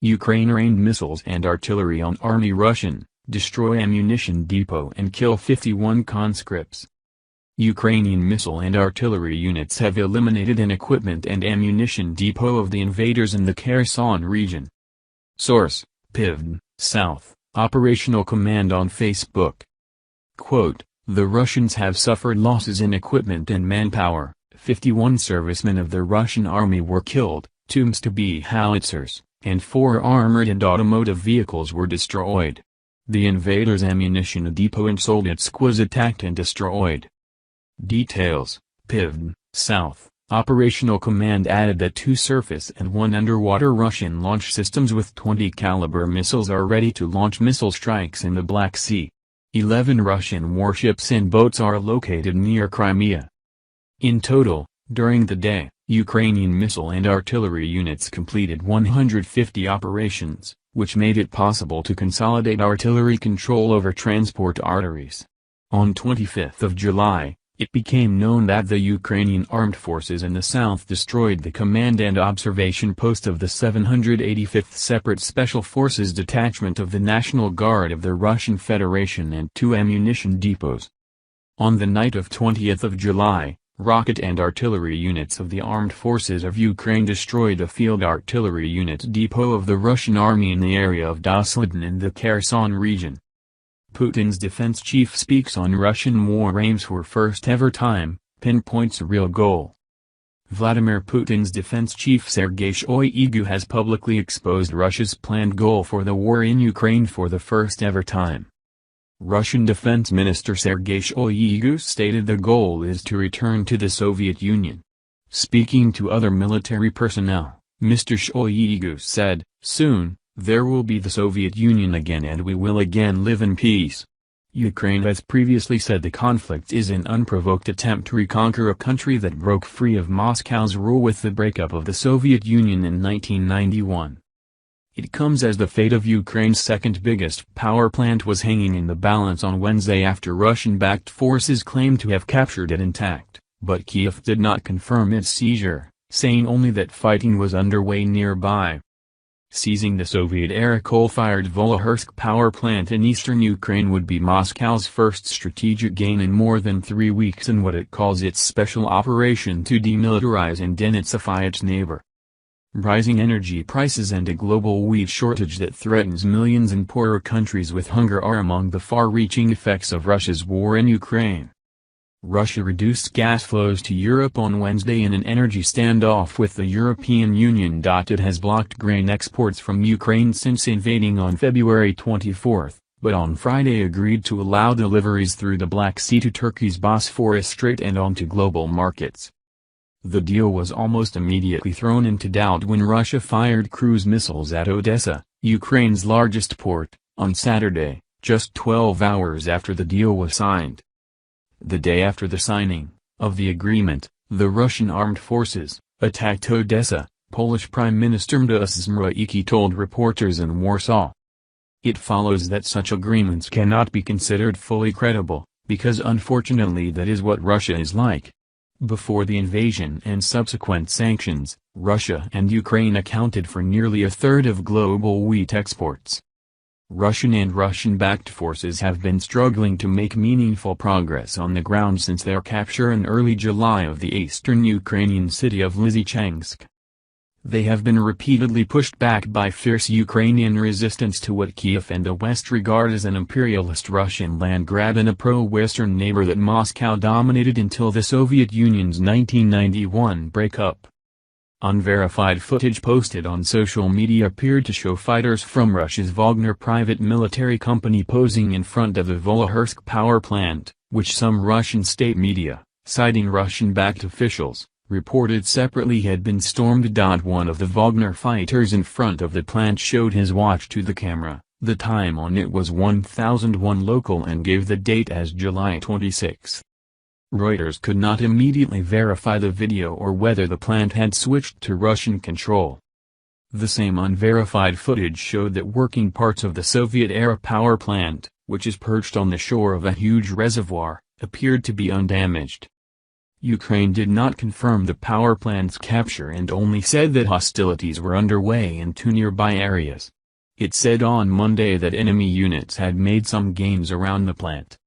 Ukraine rained missiles and artillery on Army Russian, destroy ammunition depot and kill 51 conscripts. Ukrainian missile and artillery units have eliminated an equipment and ammunition depot of the invaders in the Kherson region. Source: Pivden, South, Operational Command on Facebook. Quote, "The Russians have suffered losses in equipment and manpower. 51 servicemen of the Russian army were killed, 2 MSTB howitzers, and 4 armored and automotive vehicles were destroyed. The invaders' ammunition depot in Soldotsk was attacked and destroyed." Details: Pivden, South, Operational Command added that 2 surface and 1 underwater Russian launch systems with 20 caliber missiles are ready to launch missile strikes in the Black Sea. 11 Russian warships and boats are located near Crimea. In total, during the day, Ukrainian missile and artillery units completed 150 operations, which made it possible to consolidate artillery control over transport arteries. On 25 July, it became known that the Ukrainian armed forces in the south destroyed the command and observation post of the 785th Separate Special Forces Detachment of the National Guard of the Russian Federation and 2 ammunition depots. On the night of 20 July, rocket and artillery units of the Armed Forces of Ukraine destroyed a field artillery unit depot of the Russian army in the area of Doslidne in the Kherson region. Putin's defense chief speaks on Russian war aims for first-ever time, pinpoints a real goal. Vladimir Putin's defense chief Sergei Shoigu has publicly exposed Russia's planned goal for the war in Ukraine for the first-ever time. Russian Defense Minister Sergei Shoigu stated the goal is to return to the Soviet Union. Speaking to other military personnel, Mr. Shoigu said, "Soon, there will be the Soviet Union again and we will again live in peace." Ukraine has previously said the conflict is an unprovoked attempt to reconquer a country that broke free of Moscow's rule with the breakup of the Soviet Union in 1991. It comes as the fate of Ukraine's second biggest power plant was hanging in the balance on Wednesday after Russian-backed forces claimed to have captured it intact, but Kiev did not confirm its seizure, saying only that fighting was underway nearby. Seizing the Soviet-era coal-fired Volochysk power plant in eastern Ukraine would be Moscow's first strategic gain in more than 3 weeks in what it calls its special operation to demilitarize and denazify its neighbor. Rising energy prices and a global wheat shortage that threatens millions in poorer countries with hunger are among the far-reaching effects of Russia's war in Ukraine. Russia reduced gas flows to Europe on Wednesday in an energy standoff with the European Union. It has blocked grain exports from Ukraine since invading on February 24, but on Friday agreed to allow deliveries through the Black Sea to Turkey's Bosphorus Strait and onto global markets. The deal was almost immediately thrown into doubt when Russia fired cruise missiles at Odessa, Ukraine's largest port, on Saturday, just 12 hours after the deal was signed. The day after the signing of the agreement, the Russian armed forces attacked Odessa, Polish Prime Minister Mateusz Morawiecki told reporters in Warsaw. It follows that such agreements cannot be considered fully credible, because unfortunately that is what Russia is like. Before the invasion and subsequent sanctions, Russia and Ukraine accounted for nearly a third of global wheat exports. Russian and Russian-backed forces have been struggling to make meaningful progress on the ground since their capture in early July of the eastern Ukrainian city of Lysychansk. They have been repeatedly pushed back by fierce Ukrainian resistance to what Kiev and the West regard as an imperialist Russian land grab and a pro-Western neighbor that Moscow dominated until the Soviet Union's 1991 breakup. Unverified footage posted on social media appeared to show fighters from Russia's Wagner private military company posing in front of the Volochysk power plant, which some Russian state media, citing Russian-backed officials, reported separately had been stormed. One of the Wagner fighters in front of the plant showed his watch to the camera. The time on it was 1001 local and gave the date as July 26. Reuters could not immediately verify the video or whether the plant had switched to Russian control. The same unverified footage showed that working parts of the Soviet-era power plant, which is perched on the shore of a huge reservoir, appeared to be undamaged. Ukraine did not confirm the power plant's capture and only said that hostilities were underway in two nearby areas. It said on Monday that enemy units had made some gains around the plant.